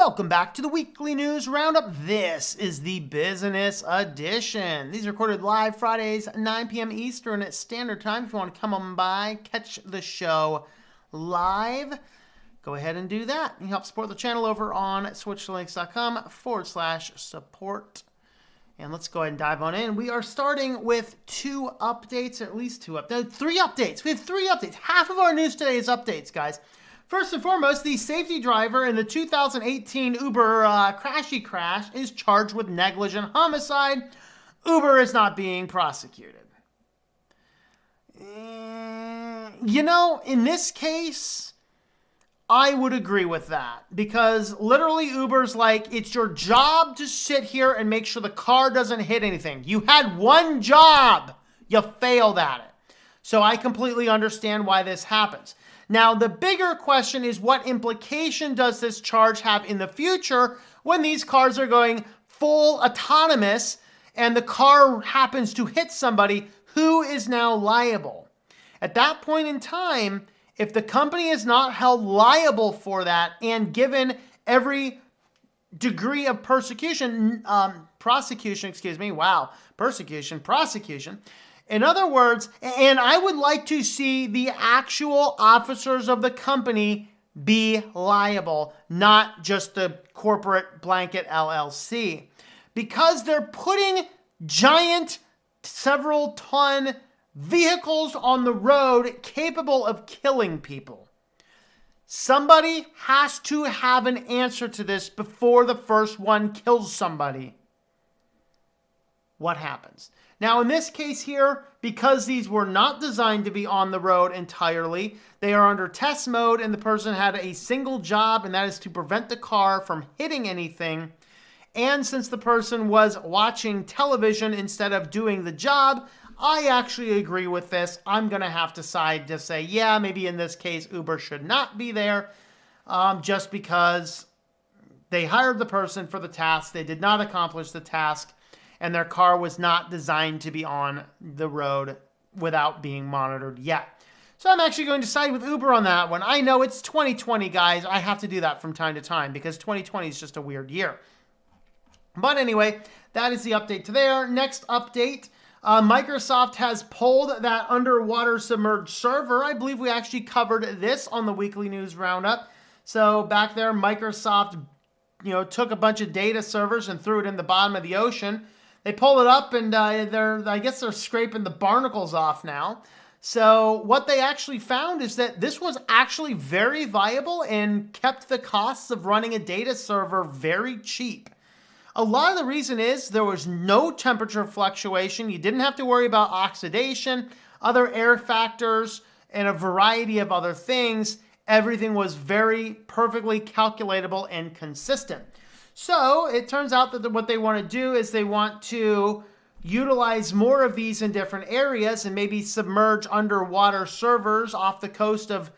Welcome back to the Weekly News Roundup. This is the Business Edition. These are recorded live Fridays, 9 p.m. Eastern Standard Time. If you want to come on by, catch the show live, go ahead and do that. You can help support the channel over on switchedtolinux.com/support. And let's go ahead and dive on in. We are starting with two updates, or at least two updates. Three updates. We have three updates. Half of our news today is updates, guys. First and foremost, the safety driver in the 2018 Uber crashy crash is charged with negligent homicide. Uber is not being prosecuted. You know, in this case, I would agree with that. Because literally Uber's like, it's your job to sit here and make sure the car doesn't hit anything. You had one job. You failed at it. So I completely understand why this happens. Now, the bigger question is, what implication does this charge have in the future when these cars are going full autonomous and the car happens to hit somebody? Who is now liable? At that point in time, if the company is not held liable for that and given every degree of prosecution, in other words, and I would like to see the actual officers of the company be liable, not just the corporate blanket LLC, because they're putting giant several ton vehicles on the road capable of killing people. Somebody has to have an answer to this before the first one kills somebody. What happens? Now, in this case here, because these were not designed to be on the road entirely, they are under test mode and the person had a single job, and that is to prevent the car from hitting anything. And since the person was watching television instead of doing the job, I actually agree with this. I'm going to have to side to say, yeah, maybe in this case, Uber should not be there just because they hired the person for the task. They did not accomplish the task. And their car was not designed to be on the road without being monitored yet. So I'm actually going to side with Uber on that one. I know it's 2020, guys. I have to do that from time to time because 2020 is just a weird year. But anyway, that is the update to there. Next update, Microsoft has pulled that underwater submerged server. I believe we actually covered this on the Weekly News Roundup. So back there, Microsoft, took a bunch of data servers and threw it in the bottom of the ocean. They pull it up and I guess they're scraping the barnacles off now. So what they actually found is that this was actually very viable and kept the costs of running a data server very cheap. A lot of the reason is there was no temperature fluctuation. You didn't have to worry about oxidation, other air factors, and a variety of other things. Everything was very perfectly calculatable and consistent. So it turns out that what they want to do is they want to utilize more of these in different areas and maybe submerge underwater servers off the coast of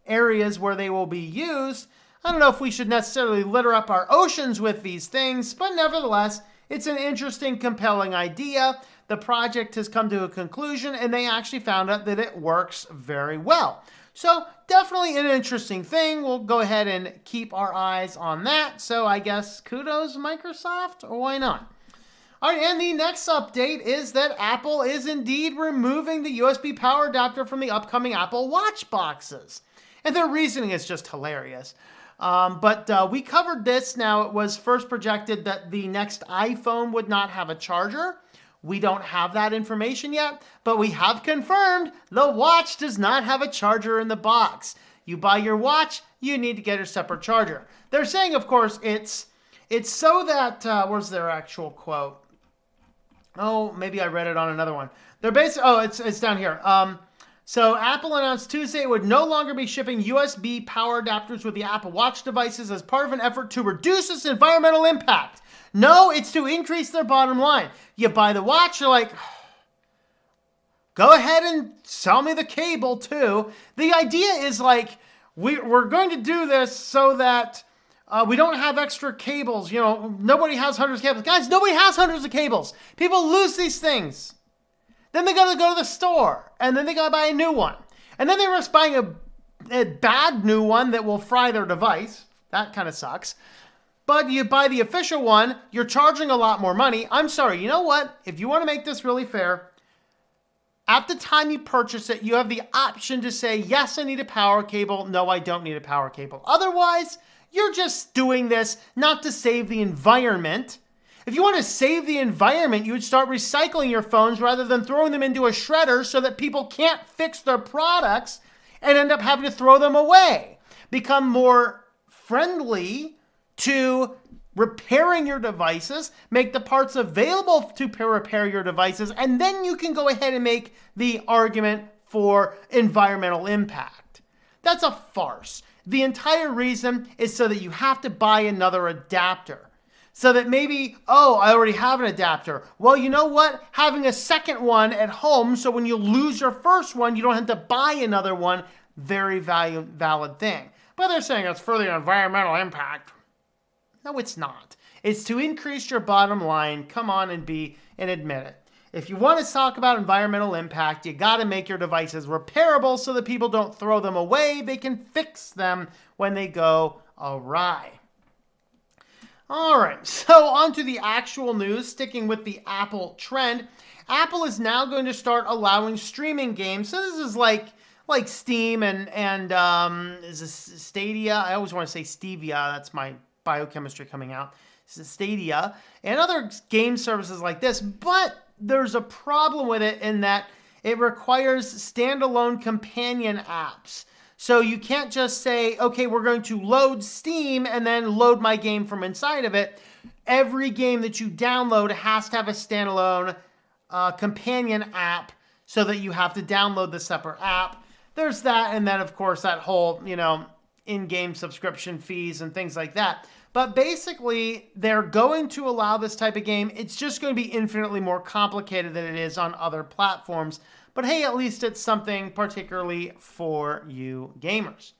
areas where they will be used. I don't know if we should necessarily litter up our oceans with these things, but nevertheless, it's an interesting, compelling idea. The project has come to a conclusion and they actually found out that it works very well. So definitely an interesting thing. We'll go ahead and keep our eyes on that. So I guess kudos Microsoft, or why not? All right, and the next update is that Apple is indeed removing the USB power adapter from the upcoming Apple Watch boxes. And their reasoning is just hilarious. But we covered this. Now, it was first projected that the next iPhone would not have a charger. We don't have that information yet, but we have confirmed the watch does not have a charger in the box. You buy your watch, you need to get a separate charger. They're saying, of course, it's so that, where's their actual quote? Oh, maybe I read it on another one. They're basically, it's down here. So Apple announced Tuesday it would no longer be shipping USB power adapters with the Apple Watch devices as part of an effort to reduce its environmental impact. No, it's to increase their bottom line. You buy the watch, you're like, go ahead and sell me the cable too. The idea is like, we're going to do this so that we don't have extra cables. Nobody has hundreds of cables. Guys, nobody has hundreds of cables. People lose these things. Then they got to go to the store, and then they got to buy a new one. And then they risk buying a bad new one that will fry their device. That kind of sucks. But you buy the official one, you're charging a lot more money. I'm sorry, you know what? If you want to make this really fair, at the time you purchase it, you have the option to say, yes, I need a power cable. No, I don't need a power cable. Otherwise, you're just doing this not to save the environment. If you want to save the environment, you would start recycling your phones rather than throwing them into a shredder so that people can't fix their products and end up having to throw them away. Become more friendly to repairing your devices, make the parts available to repair your devices, and then you can go ahead and make the argument for environmental impact. That's a farce. The entire reason is so that you have to buy another adapter. So that maybe, oh, I already have an adapter. Well, you know what? Having a second one at home, so when you lose your first one, you don't have to buy another one. Very valid thing. But they're saying it's for the environmental impact. No, it's not. It's to increase your bottom line. Come on and admit it. If you want to talk about environmental impact, you got to make your devices repairable so that people don't throw them away. They can fix them when they go awry. All right, so on to the actual news, sticking with the Apple trend. Apple is now going to start allowing streaming games. So this is like Steam and is this Stadia? I always want to say Stevia. That's my biochemistry coming out. This is Stadia and other game services like this. But there's a problem with it in that it requires standalone companion apps. So you can't just say, okay, we're going to load Steam and then load my game from inside of it. Every game that you download has to have a standalone companion app so that you have to download the separate app. There's that, and then, of course, that whole, in-game subscription fees and things like that. But basically, they're going to allow this type of game. It's just going to be infinitely more complicated than it is on other platforms. But hey, at least it's something particularly for you gamers.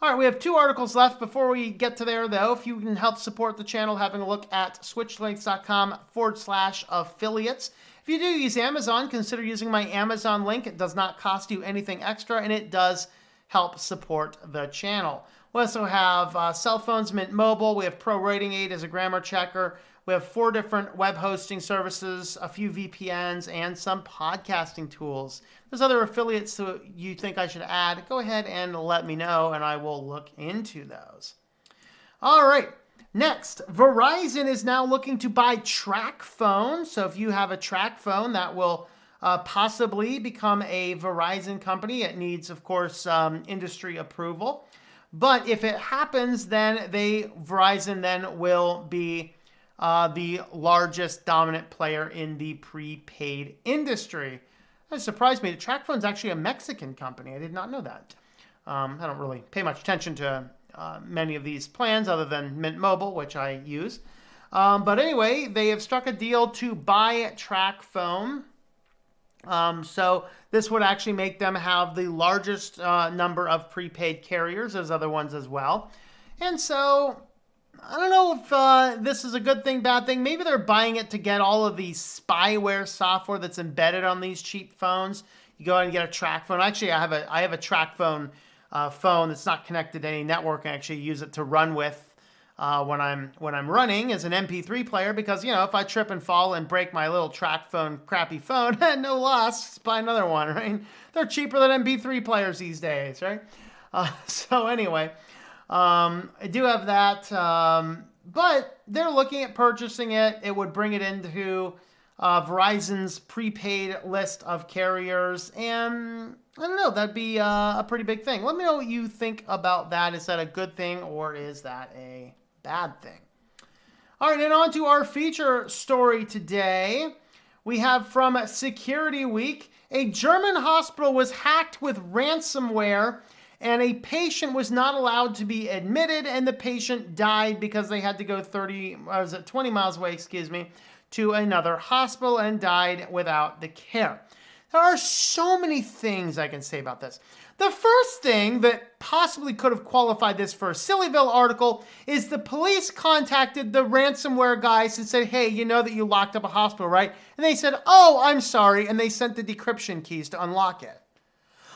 All right, we have 2 articles left. Before we get to there, though, if you can help support the channel, having a look at switchedtolinux.com/affiliates. If you do use Amazon, consider using my Amazon link. It does not cost you anything extra, and it does help support the channel. We also have cell phones, Mint Mobile. We have Pro Rating Aid as a grammar checker. We have 4 different web hosting services, a few VPNs, and some podcasting tools. There's other affiliates that you think I should add. Go ahead and let me know, and I will look into those. All right. Next, Verizon is now looking to buy Tracfone. So if you have a Tracfone, that will possibly become a Verizon company. It needs, of course, industry approval. But if it happens, then Verizon then will be the largest dominant player in the prepaid industry. That surprised me. Tracfone is actually a Mexican company. I did not know that. I don't really pay much attention to many of these plans other than Mint Mobile, which I use. But anyway, they have struck a deal to buy Tracfone. So this would actually make them have the largest number of prepaid carriers as other ones as well. And so I don't know if this is a good thing, bad thing. Maybe they're buying it to get all of the spyware software that's embedded on these cheap phones. You go ahead and get a Tracfone. Actually, I have a Tracfone phone that's not connected to any network. I actually use it to run with when I'm running as an MP3 player because, if I trip and fall and break my little Tracfone crappy phone, no loss, just buy another one, right? They're cheaper than MP3 players these days, right? So anyway, I do have that, but they're looking at purchasing it. It would bring it into Verizon's prepaid list of carriers, and I don't know, that'd be a pretty big thing. Let me know what you think about that. Is that a good thing or is that a bad thing? All right, and on to our feature story today. We have from Security Week, a German hospital was hacked with ransomware and a patient was not allowed to be admitted, and the patient died because they had to go 20 miles away, to another hospital and died without the care. There are so many things I can say about this. The first thing that possibly could have qualified this for a Sillyville article is the police contacted the ransomware guys and said, hey, you know that you locked up a hospital, right? And they said, oh, I'm sorry. And they sent the decryption keys to unlock it.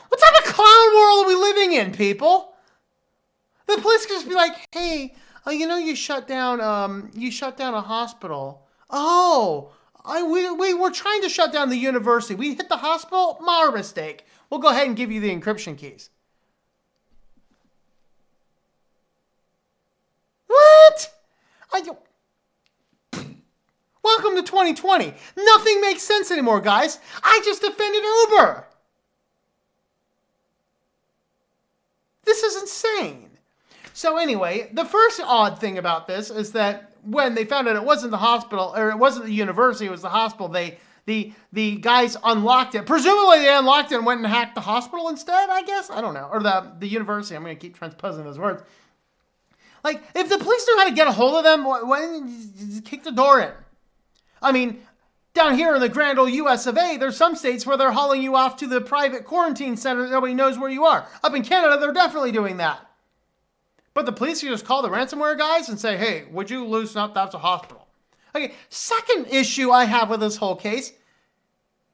What type of clown world are we living in, people? The police could just be like, hey, Oh, you shut down a hospital. Oh, we were trying to shut down the university. We hit the hospital. Our mistake. We'll go ahead and give you the encryption keys. What? Welcome to 2020. Nothing makes sense anymore, guys. I just offended Uber. This is insane. So anyway, the first odd thing about this is that when they found out it wasn't the hospital, or it wasn't the university, it was the hospital, the guys unlocked it. Presumably they unlocked it and went and hacked the hospital instead, I guess. I don't know. Or the university. I'm going to keep transposing those words. Like, if the police knew how to get a hold of them, why didn't you kick the door in? I mean, down here in the grand old US of A, there's some states where they're hauling you off to the private quarantine center. Nobody knows where you are. Up in Canada, they're definitely doing that. But the police can just call the ransomware guys and say, hey, would you loosen up? That's a hospital. Okay, second issue I have with this whole case.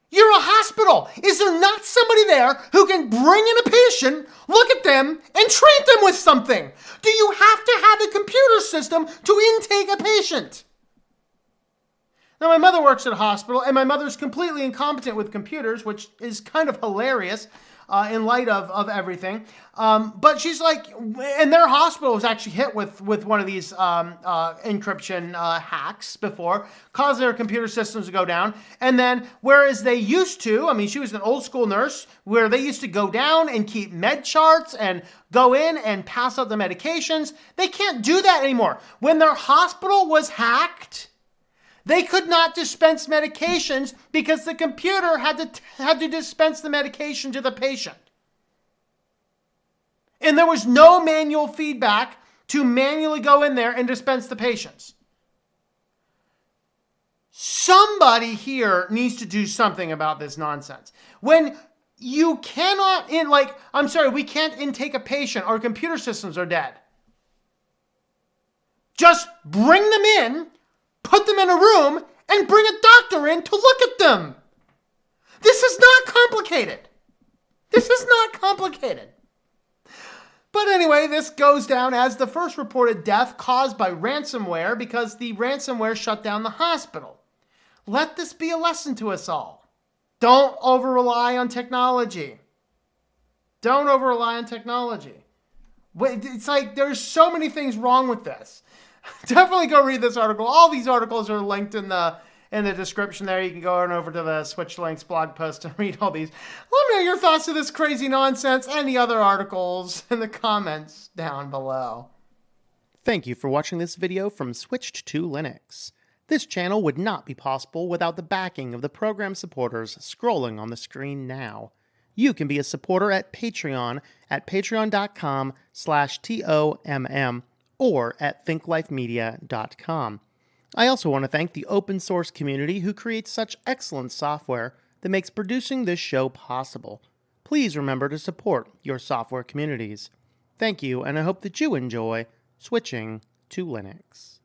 You're a hospital. Is there not somebody there who can bring in a patient, look at them, and treat them with something? Do you have to have a computer system to intake a patient? Now, my mother works at a hospital, and my mother's completely incompetent with computers, which is kind of hilarious in light of everything. But she's like, and their hospital was actually hit with one of these encryption hacks before, causing their computer systems to go down. And then, whereas they used to, I mean, she was an old school nurse, where they used to go down and keep med charts and go in and pass out the medications, they can't do that anymore. When their hospital was hacked, they could not dispense medications because the computer had to dispense the medication to the patient. And there was no manual feedback to manually go in there and dispense the patients. Somebody here needs to do something about this nonsense. When you cannot, we can't intake a patient, our computer systems are dead. Just bring them in, put them in a room, and bring a doctor in to look at them. This is not complicated. This is not complicated. But anyway, this goes down as the first reported death caused by ransomware because the ransomware shut down the hospital. Let this be a lesson to us all. Don't over-rely on technology. Don't over-rely on technology. It's like there's so many things wrong with this. Definitely go read this article. All these articles are linked in the description there. You can go on over to the Switch to Linux blog post and read all these. Let me know your thoughts of this crazy nonsense and the other articles in the comments down below. Thank you for watching this video from Switched to Linux. This channel would not be possible without the backing of the program supporters scrolling on the screen now. You can be a supporter at Patreon at patreon.com/TOMM or at thinklifemedia.com. I also want to thank the open source community who creates such excellent software that makes producing this show possible. Please remember to support your software communities. Thank you, and I hope that you enjoy switching to Linux.